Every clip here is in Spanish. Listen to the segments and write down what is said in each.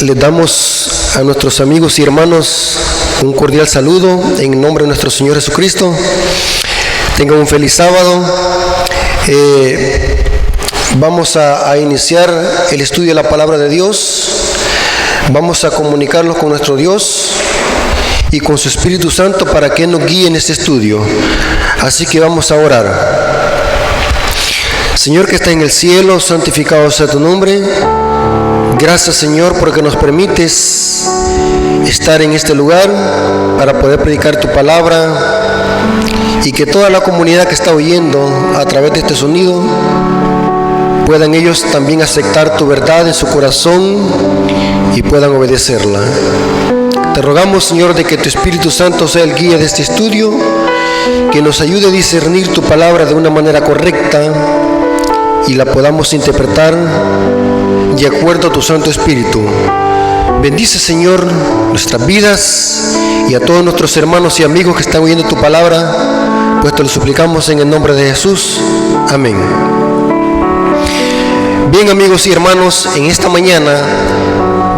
Les damos a nuestros amigos y hermanos un cordial saludo en nombre de nuestro Señor Jesucristo. Tengan un feliz sábado. Vamos a iniciar el estudio de la palabra de Dios. Vamos a comunicarnos con nuestro Dios y con su Espíritu Santo para que nos guíe en este estudio. Así que vamos a orar. Señor que está en el cielo, santificado sea tu nombre. Gracias, Señor, porque nos permites estar en este lugar para poder predicar tu palabra y que toda la comunidad que está oyendo a través de este sonido puedan ellos también aceptar tu verdad en su corazón y puedan obedecerla. Te rogamos, Señor, de que tu Espíritu Santo sea el guía de este estudio, que nos ayude a discernir tu palabra de una manera correcta y la podamos interpretar de acuerdo a tu Santo Espíritu. Bendice, Señor, nuestras vidas y a todos nuestros hermanos y amigos que están oyendo tu palabra, pues te lo suplicamos en el nombre de Jesús. Amén. Bien, amigos y hermanos, en esta mañana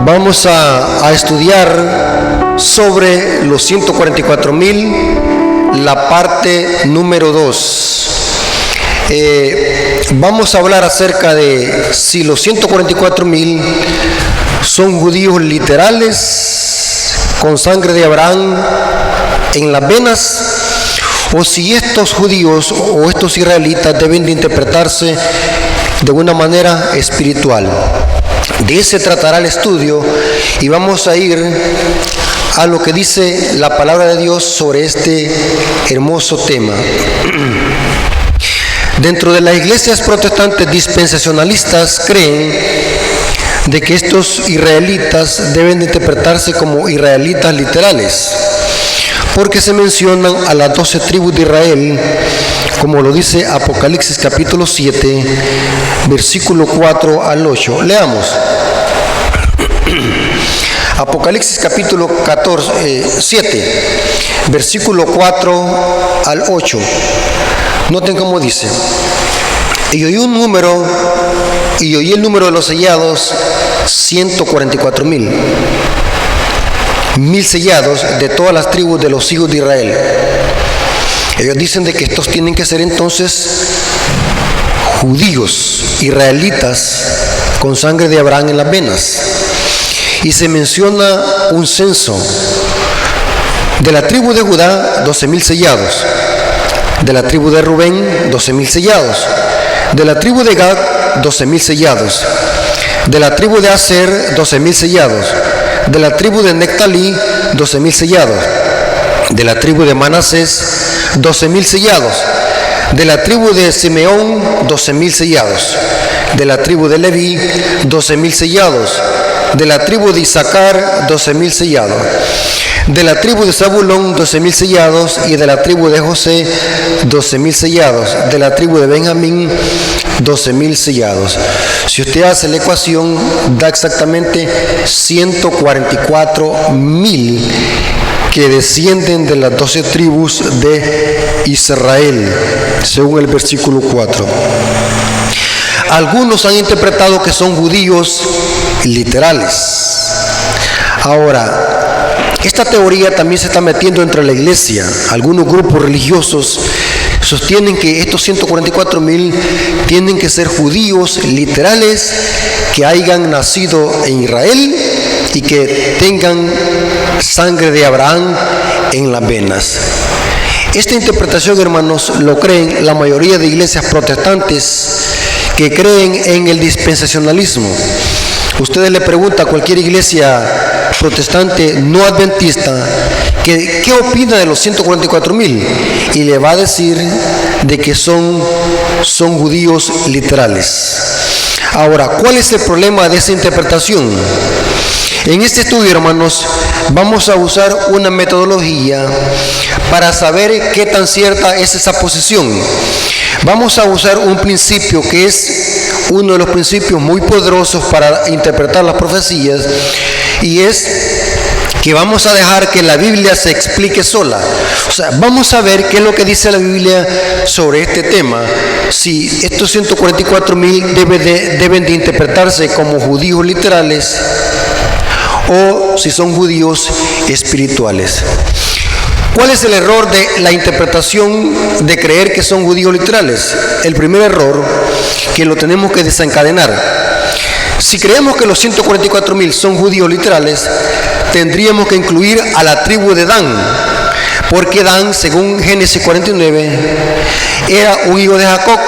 vamos a estudiar sobre los 144,000, la parte número 2. Vamos a hablar acerca de si los 144,000 son judíos literales con sangre de Abraham en las venas, o si estos judíos o estos israelitas deben de interpretarse de una manera espiritual. De eso se tratará el estudio y vamos a ir a lo que dice la palabra de Dios sobre este hermoso tema. Dentro de las iglesias protestantes dispensacionalistas creen de que estos israelitas deben de interpretarse como israelitas literales, porque se mencionan a las 12 tribus de Israel, como lo dice Apocalipsis capítulo 7, versículo 4 al 8. Leamos. Apocalipsis capítulo 7, versículo 4 al 8. Noten cómo dice: y oí el número de los sellados, 144,000. 1,000 sellados de todas las tribus de los hijos de Israel. Ellos dicen de que estos tienen que ser entonces judíos, israelitas, con sangre de Abraham en las venas. Y se menciona un censo. De la tribu de Judá, 12,000 sellados. De la tribu de Rubén, 12,000 sellados. De la tribu de Gad, 12,000 sellados. De la tribu de Aser, 12,000 sellados. De la tribu de Nectalí, 12,000 sellados. De la tribu de Manasés, 12,000 sellados. De la tribu de Simeón, 12,000 sellados. De la tribu de Leví, 12,000 sellados. De la tribu de Isaacar, 12,000 sellados. De la tribu de Zabulón, 12,000 sellados, y de la tribu de José, 12,000 sellados. De la tribu de Benjamín, 12,000 sellados. Si usted hace la ecuación, da exactamente 144,000 que descienden de las 12 tribus de Israel, según el versículo 4. Algunos han interpretado que son judíos literales. Ahora, esta teoría también se está metiendo entre la iglesia. Algunos grupos religiosos sostienen que estos 144,000 tienen que ser judíos literales que hayan nacido en Israel y que tengan sangre de Abraham en las venas. Esta interpretación, hermanos, lo creen la mayoría de iglesias protestantes que creen en el dispensacionalismo. Ustedes le preguntan a cualquier iglesia protestante no adventista ¿qué opina de los 144,000? Y le va a decir de que son judíos literales. Ahora, ¿cuál es el problema de esa interpretación? En este estudio, hermanos, vamos a usar una metodología para saber qué tan cierta es esa posición. Vamos a usar un principio que es uno de los principios muy poderosos para interpretar las profecías, y es que vamos a dejar que la Biblia se explique sola. O sea, vamos a ver qué es lo que dice la Biblia sobre este tema. Si estos 144,000 deben de interpretarse como judíos literales, o si son judíos espirituales. ¿Cuál es el error de la interpretación de creer que son judíos literales? El primer error, que lo tenemos que desencadenar. Si creemos que los 144,000 son judíos literales, tendríamos que incluir a la tribu de Dan, porque Dan, según Génesis 49, era un hijo de Jacob.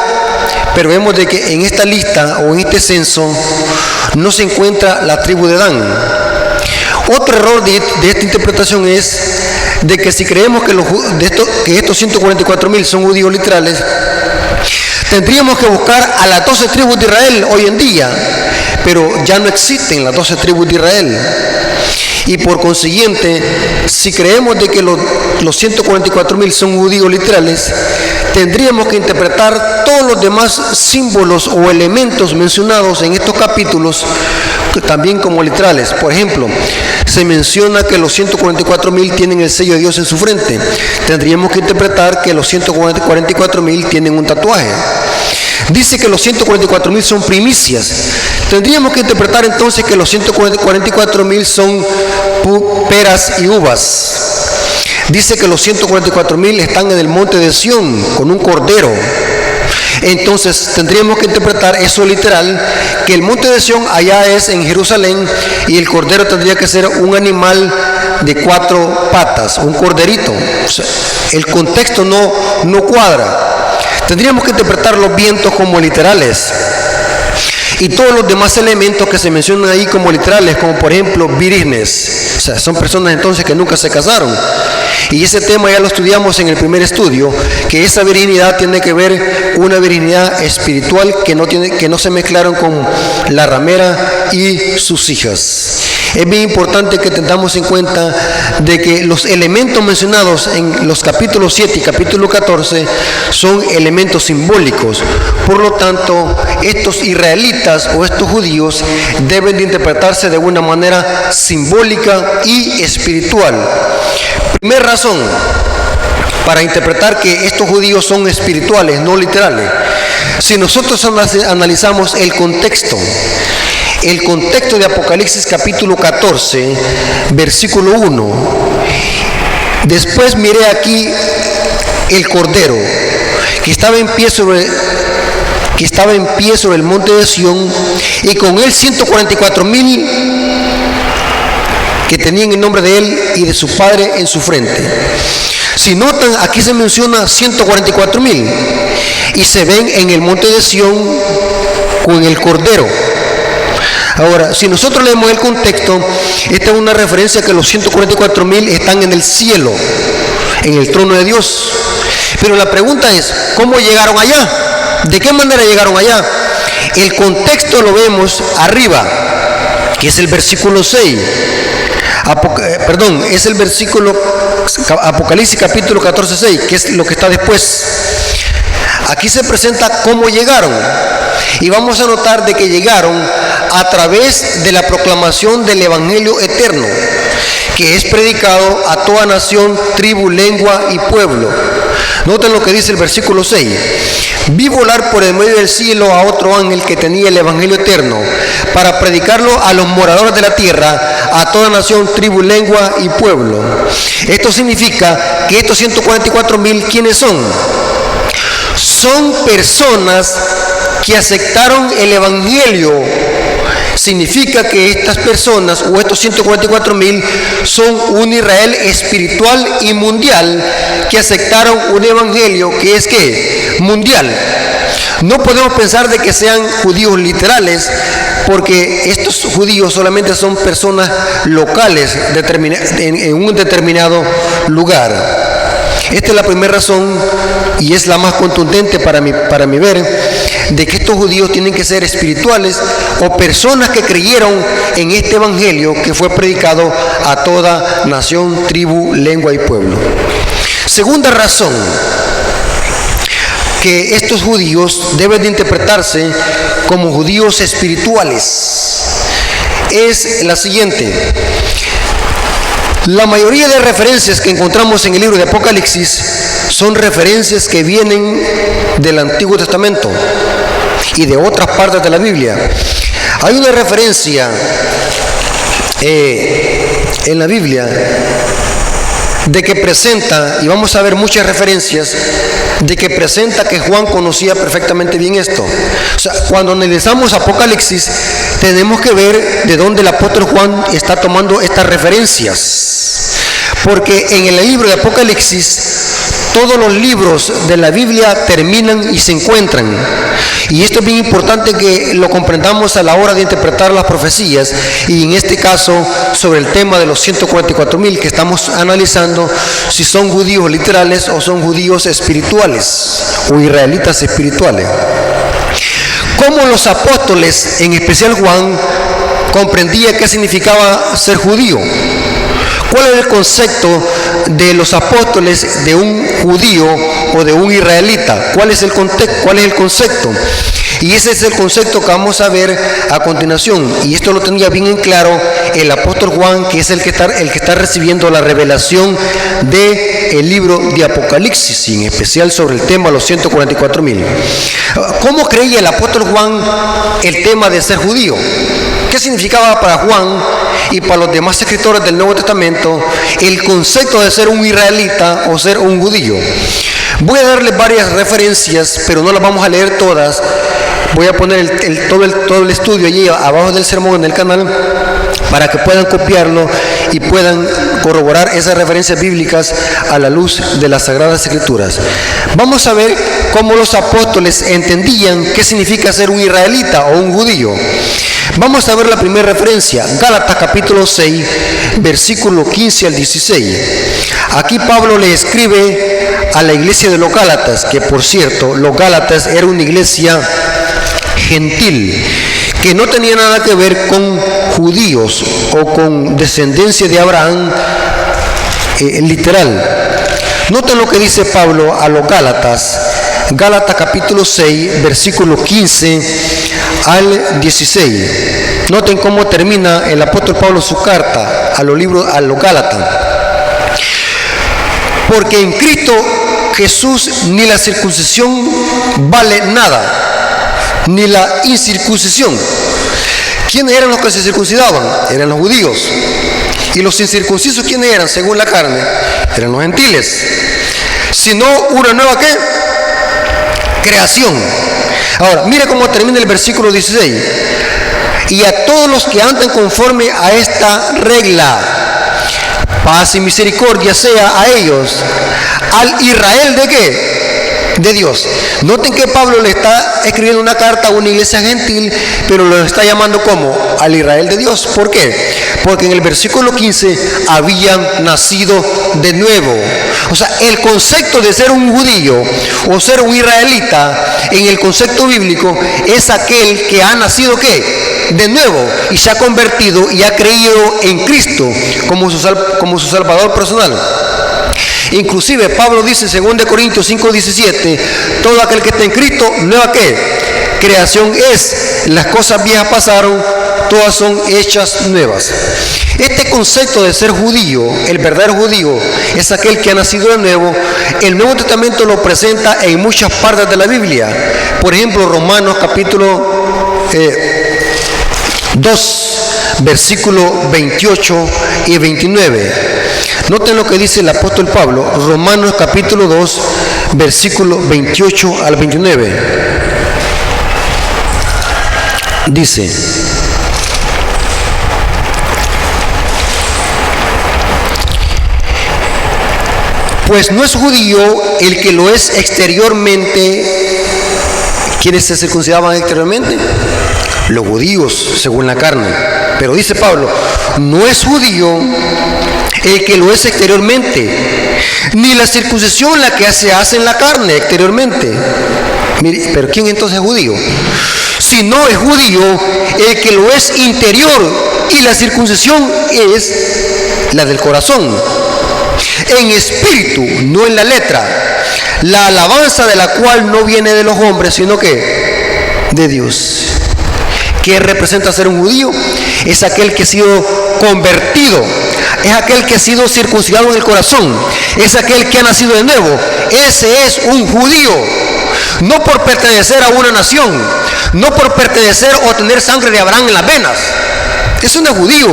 Pero vemos de que en esta lista o en este censo no se encuentra la tribu de Dan. Otro error de esta interpretación es de que si creemos que estos 144,000 son judíos literales, tendríamos que buscar a las 12 tribus de Israel hoy en día, pero ya no existen las 12 tribus de Israel. Y por consiguiente, si creemos de que los 144,000 son judíos literales, tendríamos que interpretar todos los demás símbolos o elementos mencionados en estos capítulos también como literales. Por ejemplo, se menciona que los 144,000 tienen el sello de Dios en su frente. Tendríamos que interpretar que los 144,000 tienen un tatuaje. Dice que los 144,000 son primicias. Tendríamos que interpretar entonces que los 144,000 son peras y uvas. Dice que los 144,000 están en el monte de Sión con un cordero. Entonces tendríamos que interpretar eso literal, que el monte de Sión allá es en Jerusalén y el cordero tendría que ser un animal de 4 patas, un corderito. O sea, el contexto no cuadra. Tendríamos que interpretar los vientos como literales y todos los demás elementos que se mencionan ahí como literales, como por ejemplo vírgenes. O sea, son personas entonces que nunca se casaron. Y ese tema ya lo estudiamos en el primer estudio, que esa virginidad tiene que ver una virginidad espiritual que no se mezclaron con la ramera y sus hijas. Es bien importante que tengamos en cuenta de que los elementos mencionados en los capítulos 7 y capítulo 14 son elementos simbólicos. Por lo tanto, estos israelitas o estos judíos deben de interpretarse de una manera simbólica y espiritual. Primera razón para interpretar que estos judíos son espirituales, no literales. Si nosotros analizamos el contexto de Apocalipsis capítulo 14, versículo 1, después miré aquí el cordero que estaba en pie sobre el monte de Sión, y con él 144,000 que tenían el nombre de él y de su padre en su frente. Si notan, aquí se menciona 144,000 y se ven en el monte de Sión con el cordero. Ahora, si nosotros leemos el contexto, esta es una referencia que los 144,000 están en el cielo, en el trono de Dios. Pero la pregunta es, ¿cómo llegaron allá? ¿De qué manera llegaron allá? El contexto lo vemos arriba, que es el versículo 6. Es el versículo Apocalipsis capítulo 14, 6, que es lo que está después. Aquí se presenta cómo llegaron, y vamos a notar de que llegaron a través de la proclamación del Evangelio eterno, que es predicado a toda nación, tribu, lengua y pueblo. Noten lo que dice el versículo 6. Vi volar por el medio del cielo a otro ángel que tenía el Evangelio eterno, para predicarlo a los moradores de la tierra, a toda nación, tribu, lengua y pueblo. Esto significa que estos 144,000, ¿quiénes son? Son personas que aceptaron el Evangelio. Significa que estas personas o estos 144,000 son un Israel espiritual y mundial que aceptaron un evangelio que es ¿qué? Mundial. No podemos pensar de que sean judíos literales, porque estos judíos solamente son personas locales en un determinado lugar. Esta es la primera razón y es la más contundente para mi ver, de que estos judíos tienen que ser espirituales o personas que creyeron en este evangelio que fue predicado a toda nación, tribu, lengua y pueblo. Segunda razón que estos judíos deben de interpretarse como judíos espirituales es la siguiente. La mayoría de referencias que encontramos en el libro de Apocalipsis son referencias que vienen del Antiguo Testamento y de otras partes de la Biblia. Hay una referencia en la Biblia de que presenta, y vamos a ver muchas referencias, de que presenta que Juan conocía perfectamente bien esto. O sea, cuando analizamos Apocalipsis, tenemos que ver de dónde el apóstol Juan está tomando estas referencias. Porque en el libro de Apocalipsis, todos los libros de la Biblia terminan y se encuentran. Y esto es bien importante que lo comprendamos a la hora de interpretar las profecías, y en este caso sobre el tema de los 144,000 que estamos analizando, si son judíos literales o son judíos espirituales o israelitas espirituales. ¿Cómo los apóstoles, en especial Juan, comprendía qué significaba ser judío? ¿Cuál es el concepto de los apóstoles de un judío o de un israelita? ¿Cuál es el contexto? ¿Cuál es el concepto? Y ese es el concepto que vamos a ver a continuación. Y esto lo tenía bien en claro el apóstol Juan, que es el que está recibiendo la revelación del libro de Apocalipsis, y en especial sobre el tema de los 144,000. ¿Cómo creía el apóstol Juan el tema de ser judío? ¿Qué significaba para Juan y para los demás escritores del Nuevo Testamento el concepto de ser un israelita o ser un judío? Voy a darles varias referencias, pero no las vamos a leer todas. Voy a poner todo el estudio allí abajo del sermón en el canal para que puedan copiarlo y puedan corroborar esas referencias bíblicas a la luz de las Sagradas Escrituras. Vamos a ver cómo los apóstoles entendían qué significa ser un israelita o un judío. Vamos a ver la primera referencia, Gálatas capítulo 6, versículo 15 al 16. Aquí Pablo le escribe a la iglesia de los Gálatas, que por cierto, los Gálatas era una iglesia gentil, que no tenía nada que ver con judíos o con descendencia de Abraham literal. Noten lo que dice Pablo a los Gálatas, Gálatas capítulo 6, versículo 15 al 16. Noten cómo termina el apóstol Pablo su carta a los Gálatas. Porque en Cristo Jesús ni la circuncisión vale nada, ni la incircuncisión. ¿Quiénes eran los que se circuncidaban? Eran los judíos. ¿Y los incircuncisos quiénes eran según la carne? Eran los gentiles. Sino una nueva ¿qué? Creación. Ahora, mira cómo termina el versículo 16. Y a todos los que andan conforme a esta regla, paz y misericordia sea a ellos, al Israel ¿de qué? De Dios. Noten que Pablo le está escribiendo una carta a una iglesia gentil, pero lo está llamando como al Israel de Dios. ¿Por qué? Porque en el versículo 15 habían nacido de nuevo. O sea, el concepto de ser un judío o ser un israelita en el concepto bíblico es aquel que ha nacido ¿qué? De nuevo, y se ha convertido y ha creído en Cristo como su Salvador personal. Inclusive Pablo dice en 2 Corintios 5:17, todo aquel que está en Cristo, nueva ¿qué? Creación es. Las cosas viejas pasaron, todas son hechas nuevas. Este concepto de ser judío, el verdadero judío, es aquel que ha nacido de nuevo. El Nuevo Testamento lo presenta en muchas partes de la Biblia. Por ejemplo, Romanos capítulo 2, versículo 28 y 29. Noten lo que dice el apóstol Pablo, Romanos capítulo 2, versículo 28 al 29. Dice: pues no es judío el que lo es exteriormente. ¿Quiénes se circuncidaban exteriormente? Los judíos, según la carne. Pero dice Pablo, no es judío el que lo es exteriormente, ni la circuncisión la que se hace en la carne exteriormente. Mire, pero ¿quién entonces es judío? Si no es judío el que lo es interior, y la circuncisión es la del corazón, en espíritu, no en la letra, la alabanza de la cual no viene de los hombres, sino que de Dios. ¿Qué representa ser un judío? Es aquel que ha sido convertido, es aquel que ha sido circuncidado en el corazón, es aquel que ha nacido de nuevo. Ese es un judío, no por pertenecer a una nación, no por pertenecer o tener sangre de Abraham en las venas. Eso no es judío.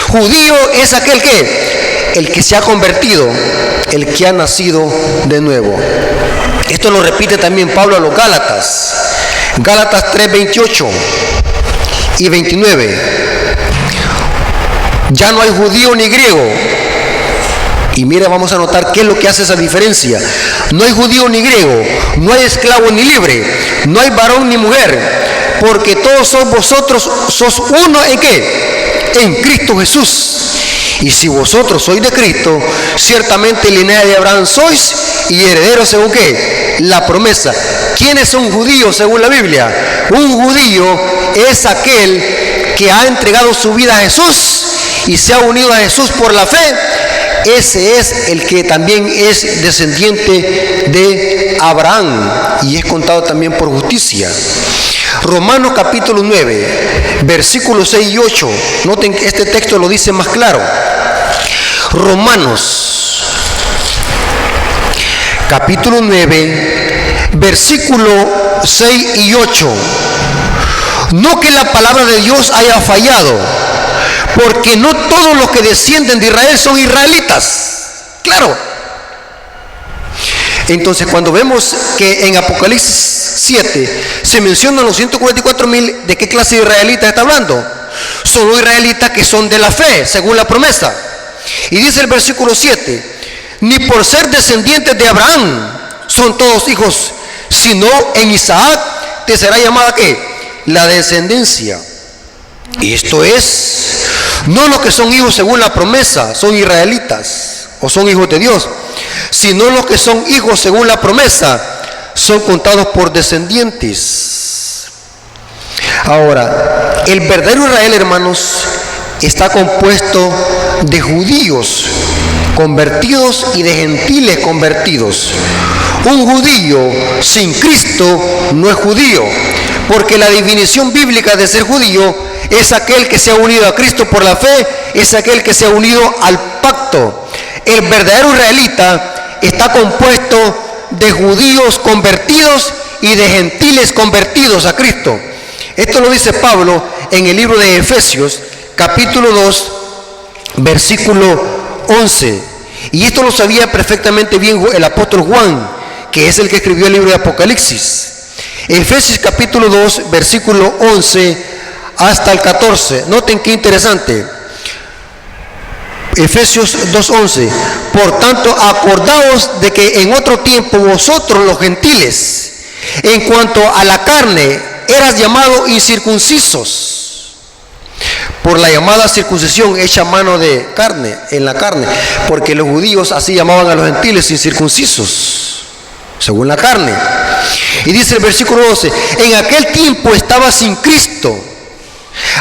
Judío es aquel el que se ha convertido, el que ha nacido de nuevo. Esto lo repite también Pablo a los Gálatas. Gálatas 3:28 y 29. Ya no hay judío ni griego. Y mira, vamos a notar qué es lo que hace esa diferencia. No hay judío ni griego, no hay esclavo ni libre, no hay varón ni mujer, porque todos vosotros sos uno en ¿qué? En Cristo Jesús. Y si vosotros sois de Cristo, ciertamente linaje de Abraham sois y herederos según ¿qué? La promesa. ¿Quién es un judío según la Biblia? Un judío es aquel que ha entregado su vida a Jesús y se ha unido a Jesús por la fe. Ese es el que también es descendiente de Abraham y es contado también por justicia. Romanos capítulo 9, versículos 6 y 8. Noten que este texto lo dice más claro. Romanos capítulo 9, versículo 6 y 8. No que la palabra de Dios haya fallado, porque no todos los que descienden de Israel son israelitas. Claro. Entonces, cuando vemos que en Apocalipsis 7 se mencionan los 144,000, ¿de qué clase de israelitas está hablando? Son los israelitas que son de la fe, según la promesa. Y dice el versículo 7, ni por ser descendientes de Abraham son todos hijos, sino en Isaac te será llamada ¿qué? La descendencia. Y esto es, no los que son hijos según la promesa, son israelitas o son hijos de Dios, sino los que son hijos según la promesa, son contados por descendientes. Ahora, el verdadero Israel, hermanos, está compuesto de judíos convertidos y de gentiles convertidos. Un judío sin Cristo no es judío, porque la definición bíblica de ser judío es aquel que se ha unido a Cristo por la fe, es aquel que se ha unido al pacto. El verdadero israelita está compuesto de judíos convertidos y de gentiles convertidos a Cristo. Esto lo dice Pablo en el libro de Efesios, capítulo 2, versículo 11. Y esto lo sabía perfectamente bien el apóstol Juan, que es el que escribió el libro de Apocalipsis. Efesios capítulo 2, versículo 11 hasta el 14. Noten qué interesante. Efesios 2:11. Por tanto, acordaos de que en otro tiempo vosotros los gentiles, en cuanto a la carne, eras llamados incircuncisos por la llamada circuncisión hecha a mano de carne, en la carne, porque los judíos así llamaban a los gentiles incircuncisos, según la carne. Y dice el versículo 12, en aquel tiempo estaba sin Cristo,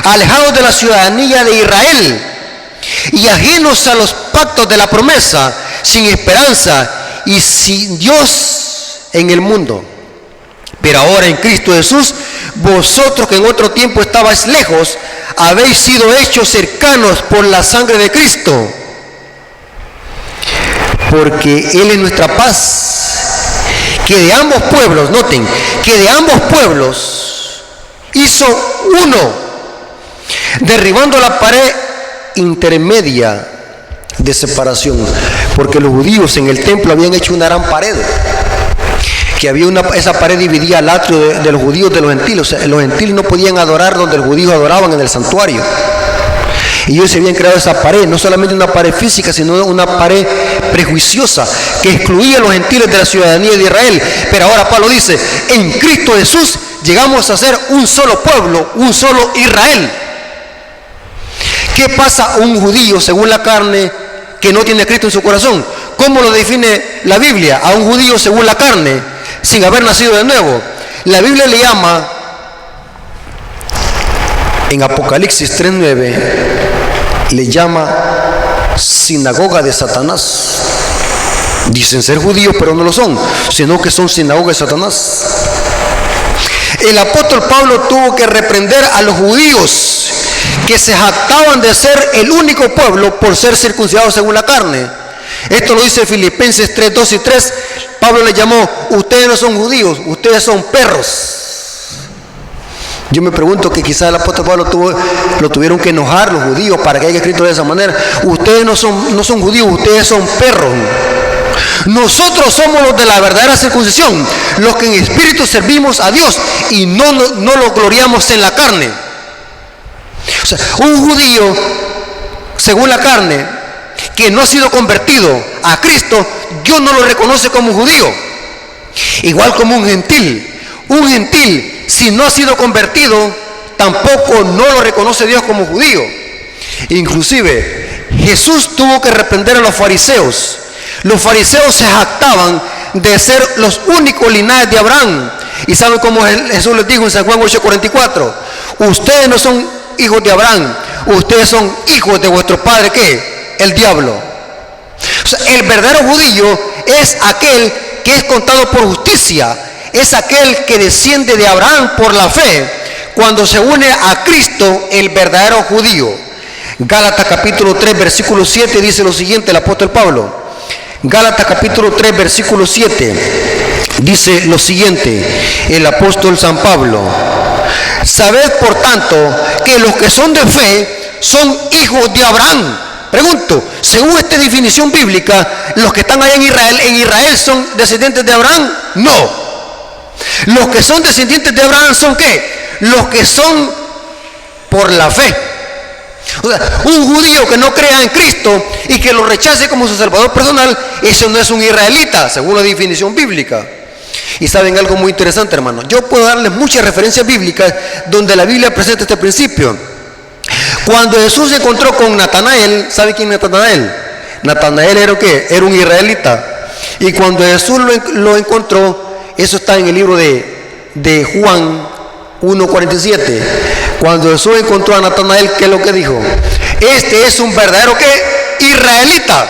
alejados de la ciudadanía de Israel y ajenos a los pactos de la promesa, sin esperanza y sin Dios en el mundo. Pero ahora en Cristo Jesús, vosotros que en otro tiempo estabais lejos, habéis sido hechos cercanos por la sangre de Cristo, porque Él es nuestra paz, que de ambos pueblos, noten, que de ambos pueblos hizo uno, derribando la pared intermedia de separación, porque los judíos en el templo habían hecho una gran pared, que había esa pared dividía el atrio de los judíos de los gentiles. O sea, los gentiles no podían adorar donde los judíos adoraban, en el santuario. Y ellos se habían creado esa pared, no solamente una pared física, sino una pared prejuiciosa que excluía a los gentiles de la ciudadanía de Israel. Pero ahora Pablo dice, en Cristo Jesús llegamos a ser un solo pueblo, un solo Israel. ¿Qué pasa a un judío según la carne que no tiene a Cristo en su corazón? ¿Cómo lo define la Biblia a un judío según la carne, sin haber nacido de nuevo? La Biblia le llama, en Apocalipsis 3:9, le llama sinagoga de Satanás. Dicen ser judíos, pero no lo son, sino que son sinagoga de Satanás. El apóstol Pablo tuvo que reprender a los judíos que se jactaban de ser el único pueblo por ser circuncidados según la carne. Esto lo dice Filipenses 3:2 y 3. Pablo le llamó, ustedes no son judíos, ustedes son perros. Yo me pregunto que quizás el apóstol Pablo lo tuvieron que enojar los judíos para que haya escrito de esa manera. Ustedes no son judíos, ustedes son perros. Nosotros somos los de la verdadera circuncisión, los que en espíritu servimos a Dios y no lo gloriamos en la carne. O sea, un judío, según la carne, que no ha sido convertido a Cristo, Dios no lo reconoce como judío. Igual como un gentil. Un gentil, si no ha sido convertido, tampoco no lo reconoce Dios como judío. Inclusive, Jesús tuvo que reprender a los fariseos. Los fariseos se jactaban de ser los únicos linajes de Abraham. ¿Y saben cómo Jesús les dijo en San Juan 8:44? Ustedes no son hijos de Abraham, ustedes son hijos de vuestro padre, ¿qué? El diablo. O sea, el verdadero judío es aquel que es contado por justicia, es aquel que desciende de Abraham por la fe, cuando se une a Cristo, el verdadero judío. Gálatas capítulo 3, versículo 7 dice lo siguiente, el apóstol Pablo. Gálatas capítulo 3, versículo 7 dice lo siguiente, el apóstol San Pablo. Sabed por tanto que los que son de fe son hijos de Abraham. Pregunto, según esta definición bíblica, los que están allá en Israel son descendientes de Abraham? No. Los que son descendientes de Abraham son ¿qué? Los que son por la fe. O sea, un judío que no crea en Cristo y que lo rechace como su salvador personal, eso no es un israelita, según la definición bíblica. Y saben algo muy interesante, hermano. Yo puedo darles muchas referencias bíblicas donde la Biblia presenta este principio. Cuando Jesús se encontró con Natanael, ¿sabe quién es Natanael? Natanael era ¿qué? Era un israelita. Y cuando Jesús lo encontró, eso está en el libro de Juan 1:47. Cuando Jesús encontró a Natanael, ¿qué es lo que dijo? Este es un verdadero ¿qué? Israelita.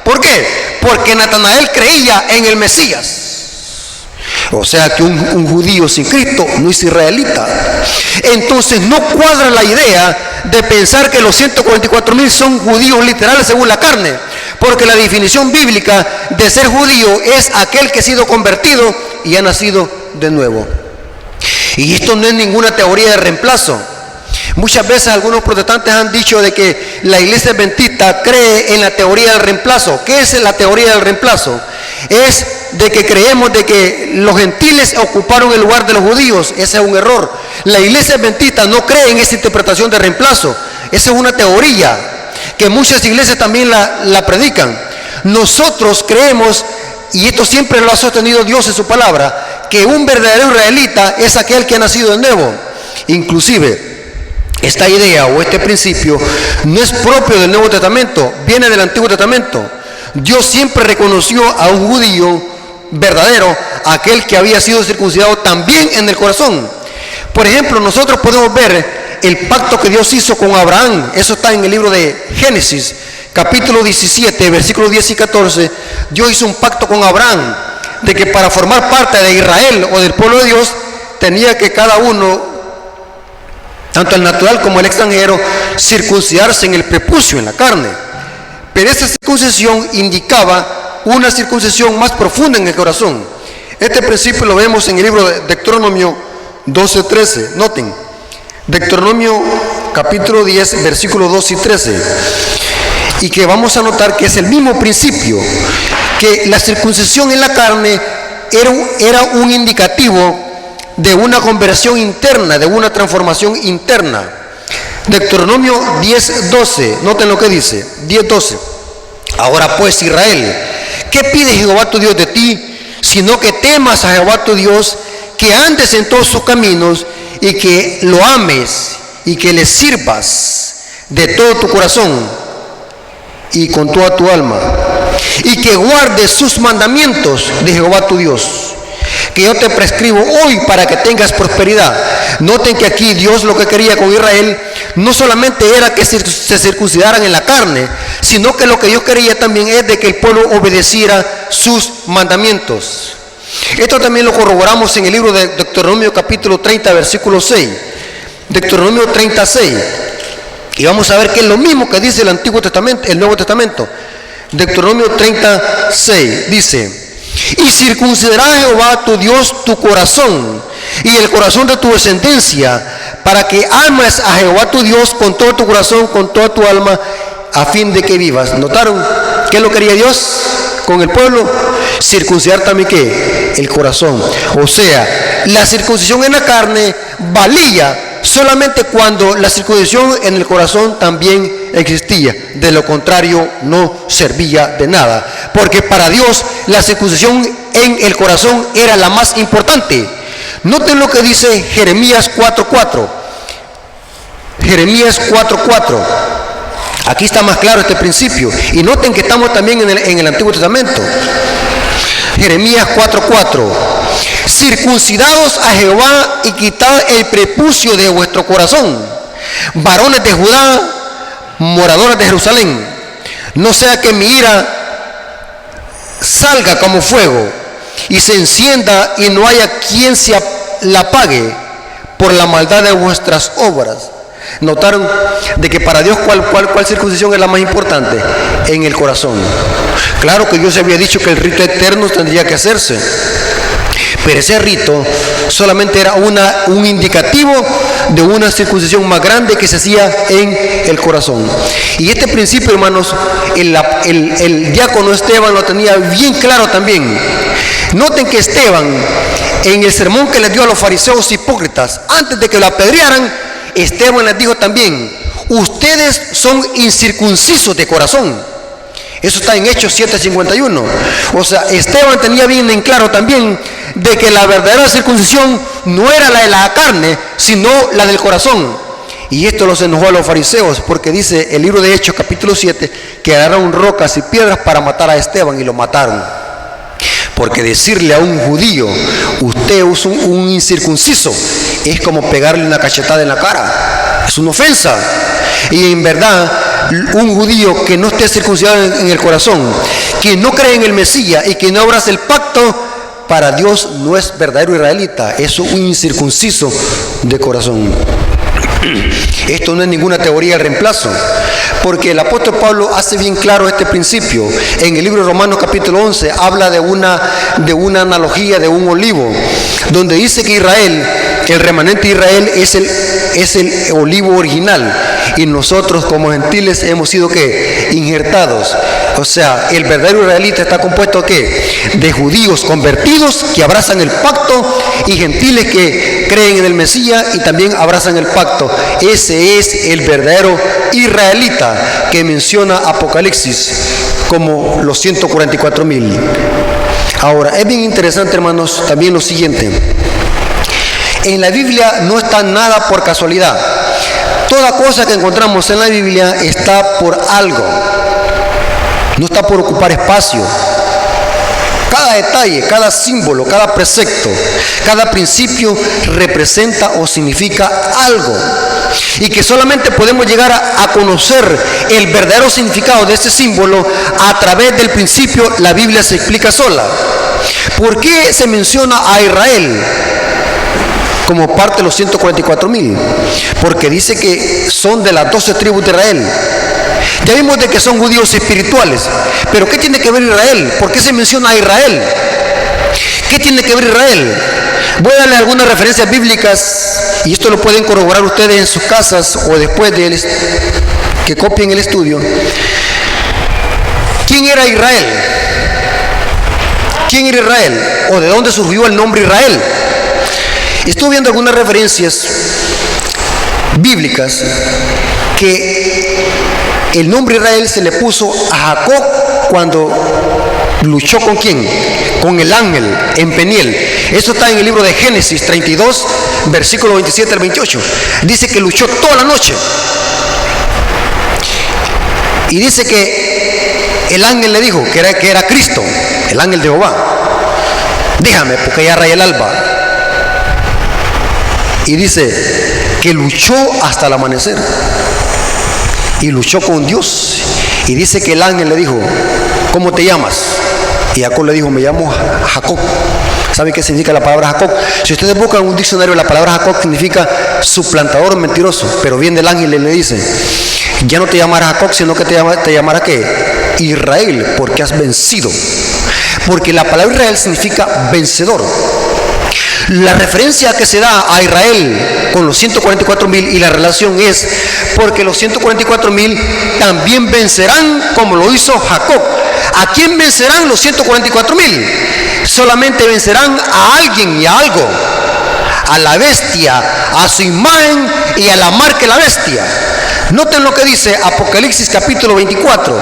¿Por qué? Porque Natanael creía en el Mesías. O sea que un judío sin Cristo no es israelita. Entonces no cuadra la idea de pensar que los 144,000 son judíos literales según la carne, porque la definición bíblica de ser judío es aquel que ha sido convertido y ha nacido de nuevo. Y esto no es ninguna teoría de reemplazo. Muchas veces algunos protestantes han dicho de que la iglesia adventista cree en la teoría del reemplazo. ¿Qué es la teoría del reemplazo? Es de que creemos de que los gentiles ocuparon el lugar de los judíos. Ese es un error. La iglesia adventista no cree en esa interpretación de reemplazo. Esa es una teoría que muchas iglesias también la predican. Nosotros creemos, y esto siempre lo ha sostenido Dios en su palabra, que un verdadero israelita es aquel que ha nacido de nuevo. Inclusive esta idea o este principio no es propio del Nuevo Testamento, viene del Antiguo Testamento. Dios siempre reconoció a un judío verdadero, aquel que había sido circuncidado también en el corazón. Por ejemplo, nosotros podemos ver el pacto que Dios hizo con Abraham. Eso está en el libro de Génesis, capítulo 17, versículos 10 y 14. Dios hizo un pacto con Abraham de que para formar parte de Israel o del pueblo de Dios tenía que cada uno, tanto el natural como el extranjero, circuncidarse en el prepucio, en la carne. Pero esa circuncisión indicaba una circuncisión más profunda en el corazón. Este principio lo vemos en el libro de Deuteronomio 12:13. Noten, Deuteronomio capítulo 10, versículos 2 y 13. Y que vamos a notar que es el mismo principio, que la circuncisión en la carne era un indicativo de una conversión interna, de una transformación interna. Deuteronomio 10:12, noten lo que dice, 10:12. Ahora pues, Israel, ¿qué pide Jehová tu Dios de ti? Sino que temas a Jehová tu Dios, que andes en todos sus caminos, y que lo ames, y que le sirvas de todo tu corazón, y con toda tu alma, y que guardes sus mandamientos de Jehová tu Dios, que yo te prescribo hoy para que tengas prosperidad. Noten que aquí Dios lo que quería con Israel no solamente era que se circuncidaran en la carne, sino que lo que Dios quería también es de que el pueblo obedeciera sus mandamientos. Esto también lo corroboramos en el libro de Deuteronomio capítulo 30, versículo 6. Deuteronomio 36. Y vamos a ver que es lo mismo que dice el Antiguo Testamento, el Nuevo Testamento. Deuteronomio 36 dice: y circuncidará Jehová tu Dios tu corazón y el corazón de tu descendencia, para que ames a Jehová tu Dios con todo tu corazón, con toda tu alma, a fin de que vivas. ¿Notaron qué lo quería Dios con el pueblo? Circuncidar también ¿qué? El corazón. O sea, la circuncisión en la carne valía solamente cuando la circuncisión en el corazón también existía. De lo contrario, no servía de nada. Porque para Dios la circuncisión en el corazón era la más importante. Noten lo que dice Jeremías 4:4. Jeremías 4:4. Aquí está más claro este principio. Y noten que estamos también en el Antiguo Testamento. Jeremías 4:4. Circuncidaos a Jehová y quitad el prepucio de vuestro corazón, varones de Judá, moradores de Jerusalén, no sea que mi ira salga como fuego y se encienda y no haya quien la apague por la maldad de vuestras obras. Notaron de que para Dios ¿cuál circuncisión es la más importante? En el corazón. Claro que Dios había dicho que el rito eterno tendría que hacerse, pero ese rito solamente era un indicativo de una circuncisión más grande que se hacía en el corazón. Y este principio, hermanos, el diácono Esteban lo tenía bien claro también. Noten que Esteban, en el sermón que les dio a los fariseos hipócritas, antes de que lo apedrearan, Esteban les dijo también: ustedes son incircuncisos de corazón. Eso está en Hechos 7:51. O sea, Esteban tenía bien en claro también de que la verdadera circuncisión no era la de la carne, sino la del corazón. Y esto los enojó a los fariseos, porque dice el libro de Hechos capítulo 7 que agarraron rocas y piedras para matar a Esteban y lo mataron. Porque decirle a un judío, usted es un incircunciso, es como pegarle una cachetada en la cara. Es una ofensa. Y en verdad, un judío que no esté circuncidado en el corazón, que no cree en el Mesías y que no abraza el pacto, para Dios no es verdadero israelita, es un incircunciso de corazón. Esto no es ninguna teoría de reemplazo, porque el apóstol Pablo hace bien claro este principio. En el libro de Romanos capítulo 11 habla de una analogía de un olivo, donde dice que Israel, el remanente de Israel es el olivo original, y nosotros como gentiles hemos sido ¿qué? Injertados. O sea, el verdadero israelita está compuesto ¿qué? De judíos convertidos que abrazan el pacto y gentiles que creen en el Mesías y también abrazan el pacto. Ese es el verdadero israelita que menciona Apocalipsis como los 144,000. Ahora, es bien interesante, hermanos, también lo siguiente. En la Biblia no está nada por casualidad. Toda cosa que encontramos en la Biblia está por algo. No está por ocupar espacio. Cada detalle, cada símbolo, cada precepto, cada principio representa o significa algo. Y que solamente podemos llegar a conocer el verdadero significado de este símbolo a través del principio. La Biblia se explica sola. ¿Por qué se menciona a Israel como parte de los 144,000? Porque dice que son de las 12 tribus de Israel. Ya vimos de que son judíos espirituales, pero ¿qué tiene que ver Israel? ¿Por qué se menciona a Israel? ¿Qué tiene que ver Israel? Voy a darle algunas referencias bíblicas, y esto lo pueden corroborar ustedes en sus casas o después de que copien el estudio. ¿Quién era Israel? ¿Quién era Israel? ¿O de dónde surgió el nombre Israel? Estuve viendo algunas referencias bíblicas que el nombre Israel se le puso a Jacob cuando luchó ¿con quién? Con el ángel en Peniel. Eso está en el libro de Génesis 32, versículo 27 al 28. Dice que luchó toda la noche. Y dice que el ángel le dijo que era Cristo, el ángel de Jehová. Déjame, porque ya raya el alba. Y dice que luchó hasta el amanecer. Y luchó con Dios. Y dice que el ángel le dijo, ¿cómo te llamas? Y Jacob le dijo, me llamo Jacob. ¿Sabe qué significa la palabra Jacob? Si ustedes buscan en un diccionario, la palabra Jacob significa suplantador, mentiroso. Pero viene el ángel y le dice, ya no te llamarás Jacob, sino que te llamarás ¿qué? Israel, porque has vencido. Porque la palabra Israel significa vencedor. La referencia que se da a Israel con los 144,000 y la relación es porque los 144,000 también vencerán como lo hizo Jacob. ¿A quién vencerán los 144,000? Solamente vencerán a alguien y a algo, a la bestia, a su imagen y a la marca de la bestia. Noten lo que dice Apocalipsis capítulo 24.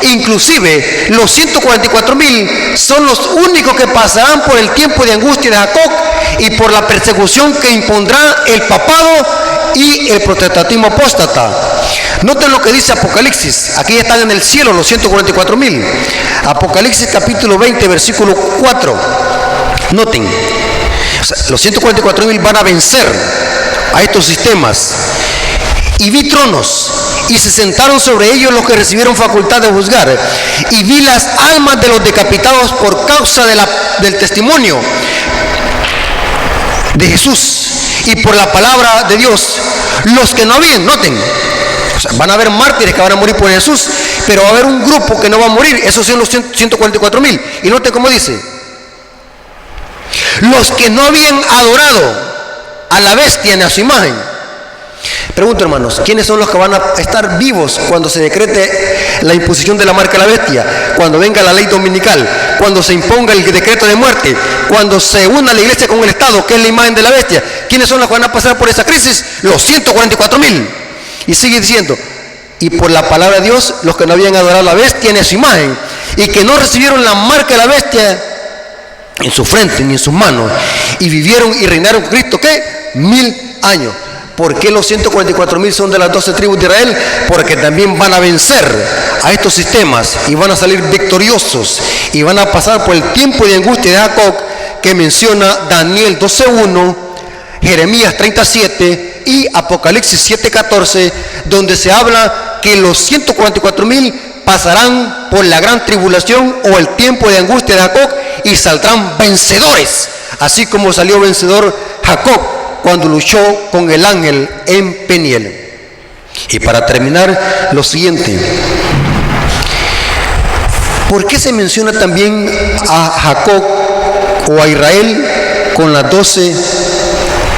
Inclusive los 144,000 son los únicos que pasarán por el tiempo de angustia de Jacob y por la persecución que impondrá el papado y el protestantismo apóstata. Noten lo que dice Apocalipsis. Aquí están en el cielo los 144,000. Apocalipsis capítulo 20 versículo 4. Noten, los 144,000 van a vencer a estos sistemas. Y vi tronos, y se sentaron sobre ellos los que recibieron facultad de juzgar. Y vi las almas de los decapitados por causa del testimonio de Jesús y por la palabra de Dios. Los que no habían, noten, van a haber mártires que van a morir por Jesús, pero va a haber un grupo que no va a morir. Esos son los 144,000. Y noten cómo dice: los que no habían adorado a la bestia ni a su imagen. Pregunto, hermanos, ¿quiénes son los que van a estar vivos cuando se decrete la imposición de la marca de la bestia? Cuando venga la ley dominical, cuando se imponga el decreto de muerte, cuando se una la iglesia con el Estado, que es la imagen de la bestia. ¿Quiénes son los que van a pasar por esa crisis? Los 144,000. Y sigue diciendo: y por la palabra de Dios, los que no habían adorado a la bestia ni a su imagen, y que no recibieron la marca de la bestia en su frente ni en sus manos, y vivieron y reinaron con Cristo, ¿qué? 1000 años. ¿Por qué los 144,000 son de las 12 tribus de Israel? Porque también van a vencer a estos sistemas y van a salir victoriosos y van a pasar por el tiempo de angustia de Jacob que menciona Daniel 12:1, Jeremías 37 y Apocalipsis 7:14, donde se habla que los 144,000 pasarán por la gran tribulación o el tiempo de angustia de Jacob y saldrán vencedores, así como salió vencedor Jacob cuando luchó con el ángel en Peniel. Y para terminar, lo siguiente: ¿por qué se menciona también a Jacob o a Israel con las 12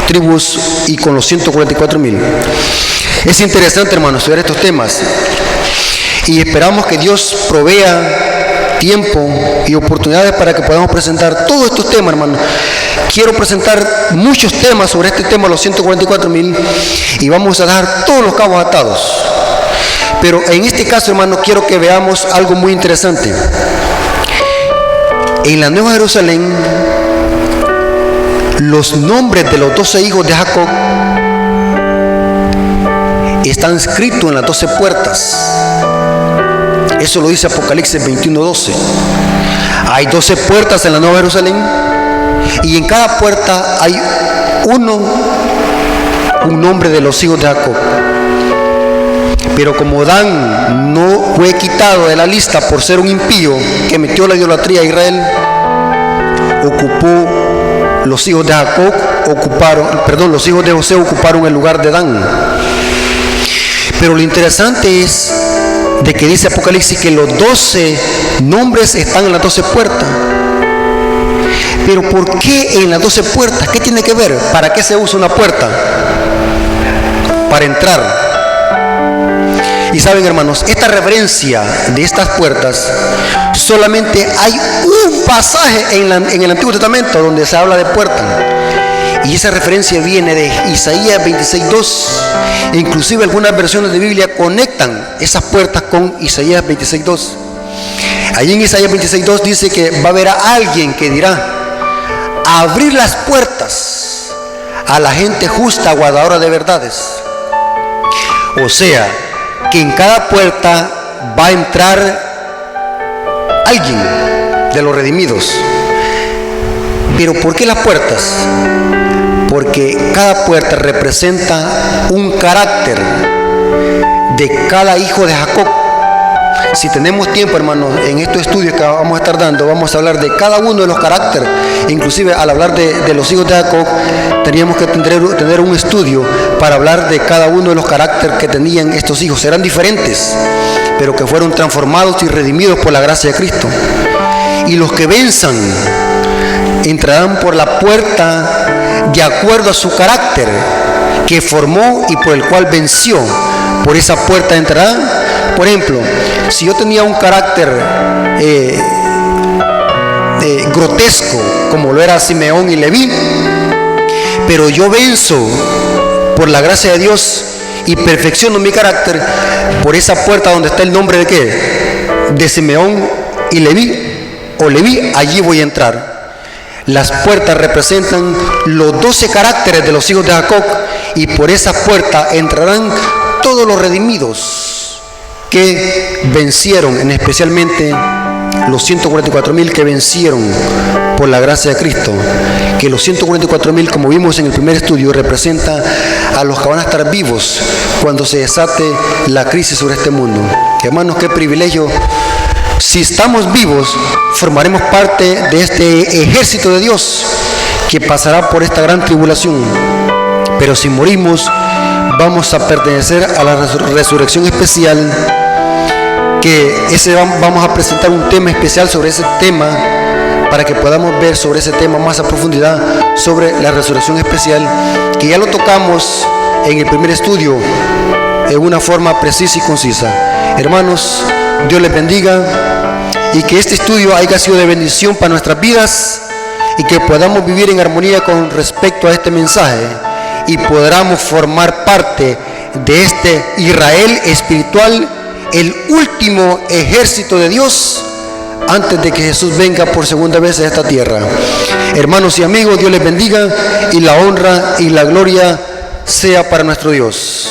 tribus y con los 144,000? Es interesante, hermanos, estudiar estos temas y esperamos que Dios provea tiempo y oportunidades para que podamos presentar todos estos temas, hermanos. Quiero presentar muchos temas sobre este tema, los 144,000, y vamos a dejar todos los cabos atados. Pero en este caso, hermanos, quiero que veamos algo muy interesante. En la Nueva Jerusalén, los nombres de los 12 hijos de Jacob están escritos en las 12 puertas. Eso lo dice Apocalipsis 21:12. Hay 12 puertas en la Nueva Jerusalén y en cada puerta hay un nombre de los hijos de Jacob. Pero como Dan no fue quitado de la lista por ser un impío que metió la idolatría a Israel, los hijos de Jacob los hijos de José ocuparon el lugar de Dan. Pero lo interesante es de que dice Apocalipsis que los 12 nombres están en las 12 puertas. Pero ¿por qué en las 12 puertas? ¿Qué tiene que ver? ¿Para qué se usa una puerta? Para entrar. Y saben, hermanos, esta referencia de estas puertas, solamente hay un pasaje en el Antiguo Testamento donde se habla de puerta. Y esa referencia viene de Isaías 26:2. Inclusive algunas versiones de Biblia conectan esas puertas con Isaías 26:2. Allí en Isaías 26:2 dice que va a haber a alguien que dirá: abrir las puertas a la gente justa, guardadora de verdades. O sea, que en cada puerta va a entrar alguien de los redimidos. Pero ¿por qué las puertas? Porque cada puerta representa un carácter de cada hijo de Jacob. Si tenemos tiempo, hermanos, en estos estudios que vamos a estar dando, vamos a hablar de cada uno de los caracteres. Inclusive al hablar de los hijos de Jacob, teníamos que tener un estudio para hablar de cada uno de los caracteres que tenían estos hijos. Eran diferentes, pero que fueron transformados y redimidos por la gracia de Cristo. Y los que venzan entrarán por la puerta de acuerdo a su carácter que formó y por el cual venció. Por esa puerta entrarán. Por ejemplo, si yo tenía un carácter grotesco, como lo era Simeón y Leví, pero yo venzo por la gracia de Dios y perfecciono mi carácter, por esa puerta donde está el nombre de ¿qué? De Simeón y Leví, o Leví, allí voy a entrar. Las puertas representan los 12 caracteres de los hijos de Jacob, y por esa puerta entrarán todos los redimidos que vencieron, en especialmente los 144,000 que vencieron por la gracia de Cristo. Que los 144,000, como vimos en el primer estudio, representa a los que van a estar vivos cuando se desate la crisis sobre este mundo. Hermanos, qué privilegio. Si estamos vivos, formaremos parte de este ejército de Dios que pasará por esta gran tribulación. Pero si morimos, vamos a pertenecer a la resurrección especial, vamos a presentar un tema especial sobre ese tema, para que podamos ver sobre ese tema más a profundidad, sobre la resurrección especial, que ya lo tocamos en el primer estudio en una forma precisa y concisa. Hermanos, Dios les bendiga, y que este estudio haya sido de bendición para nuestras vidas, y que podamos vivir en armonía con respecto a este mensaje, y podamos formar parte de este Israel espiritual, el último ejército de Dios, antes de que Jesús venga por segunda vez a esta tierra. Hermanos y amigos, Dios les bendiga, y la honra y la gloria sea para nuestro Dios.